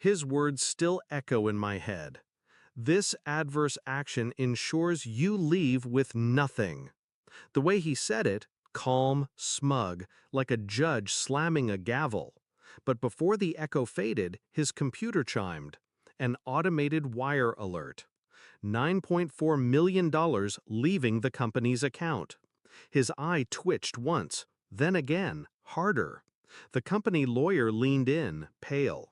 His words still echo in my head. This adverse action ensures you leave with nothing. The way he said it, calm, smug, like a judge slamming a gavel. But before the echo faded, his computer chimed. An automated wire alert. $9.4 million leaving the company's account. His eye twitched once, then again, harder. The company lawyer leaned in, pale.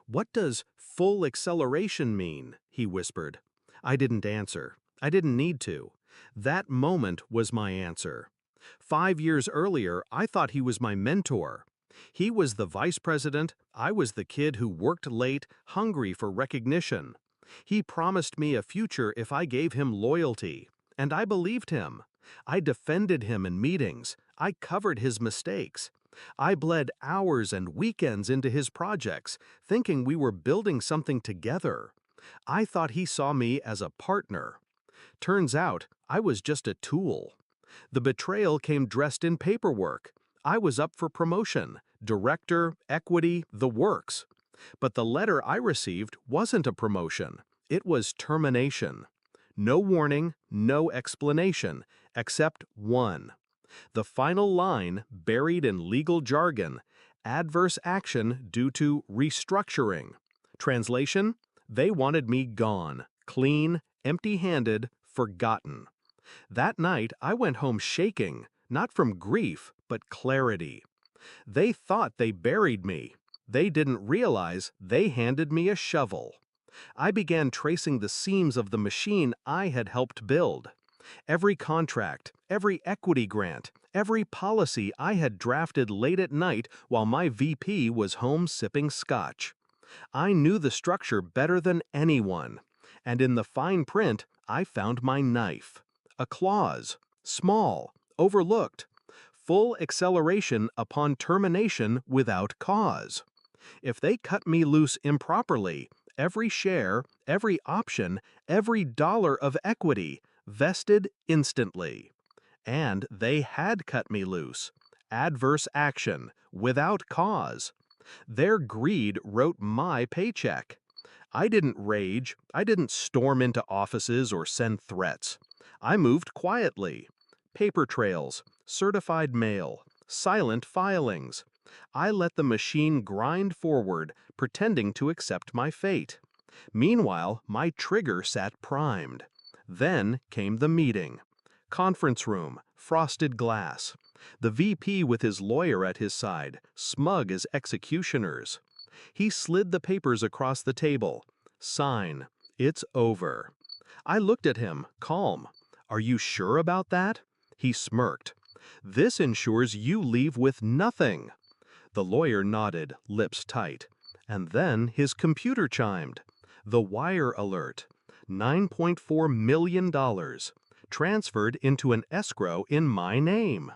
"What does full acceleration mean?" he whispered. I didn't answer. I didn't need to. That moment was my answer. 5 years earlier, I thought he was my mentor. He was the vice president, I was the kid who worked late, hungry for recognition. He promised me a future if I gave him loyalty, and I believed him. I defended him in meetings. I covered his mistakes. I bled hours and weekends into his projects, thinking we were building something together. I thought he saw me as a partner. Turns out, I was just a tool. The betrayal came dressed in paperwork. I was up for promotion, director, equity, the works. But the letter I received wasn't a promotion. It was termination. No warning, no explanation, except one. The final line, buried in legal jargon, adverse action due to restructuring. Translation: they wanted me gone, clean, empty-handed, forgotten. That night, I went home shaking, not from grief, but clarity. They thought they buried me. They didn't realize they handed me a shovel. I began tracing the seams of the machine I had helped build. Every contract, every equity grant, every policy I had drafted late at night while my VP was home sipping scotch. I knew the structure better than anyone, and in the fine print, I found my knife. A clause, small, overlooked. Full acceleration upon termination without cause. If they cut me loose improperly, every share, every option, every dollar of equity vested instantly. And they had cut me loose. Adverse action, without cause. Their greed wrote my paycheck. I didn't rage, I didn't storm into offices or send threats. I moved quietly. Paper trails, certified mail, silent filings. I let the machine grind forward, pretending to accept my fate. Meanwhile, my trigger sat primed. Then came the meeting. Conference room, frosted glass. The VP with his lawyer at his side, smug as executioners. He slid the papers across the table. Sign. It's over. I looked at him, calm. Are you sure about that? He smirked. This ensures you leave with nothing. The lawyer nodded, lips tight. And then his computer chimed. The wire alert. $9.4 million. Transferred into an escrow in my name.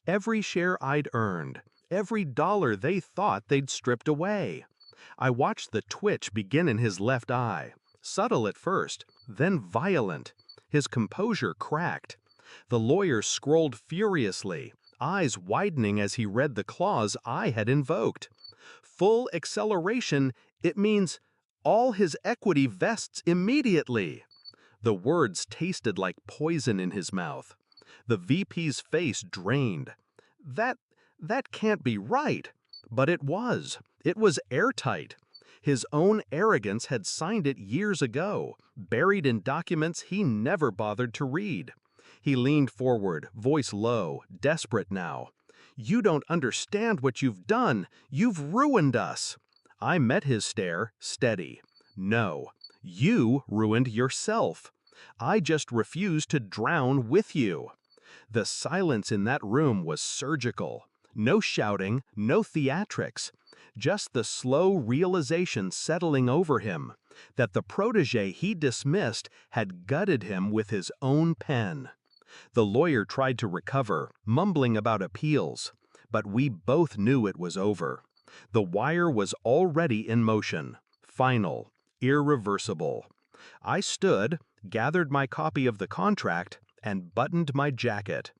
Every share I'd earned. Every dollar they thought they'd stripped away. I watched the twitch begin in his left eye. Subtle at first, then violent. His composure cracked. The lawyer scrolled furiously, eyes widening as he read the clause I had invoked. Full acceleration, it means all his equity vests immediately. The words tasted like poison in his mouth. The VP's face drained. That can't be right. But it was. It was airtight. His own arrogance had signed it years ago, buried in documents he never bothered to read. He leaned forward, voice low, desperate now. You don't understand what you've done. You've ruined us. I met his stare, steady. No, you ruined yourself. I just refused to drown with you. The silence in that room was surgical. No shouting, no theatrics. Just the slow realization settling over him that the protege he dismissed had gutted him with his own pen. The lawyer tried to recover, mumbling about appeals, but we both knew it was over. The wire was already in motion, final, irreversible. I stood, gathered my copy of the contract, and buttoned my jacket.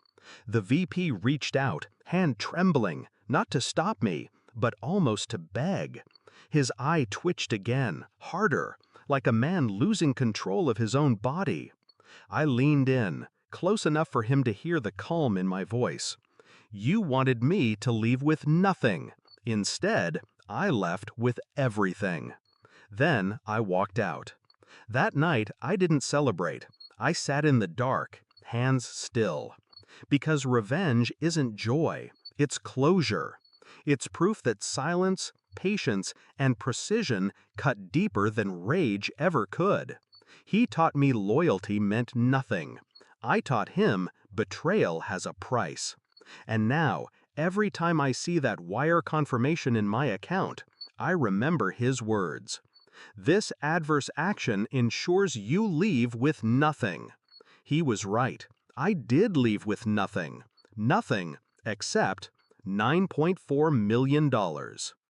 The VP reached out, hand trembling, not to stop me, but almost to beg. His eye twitched again, harder, like a man losing control of his own body. I leaned in, close enough for him to hear the calm in my voice. You wanted me to leave with nothing. Instead, I left with everything. Then I walked out. That night, I didn't celebrate. I sat in the dark, hands still. Because revenge isn't joy, it's closure. It's proof that silence, patience, and precision cut deeper than rage ever could. He taught me loyalty meant nothing. I taught him betrayal has a price. And now, every time I see that wire confirmation in my account, I remember his words. This adverse action ensures you leave with nothing. He was right. I did leave with nothing. Nothing except $9.4 million.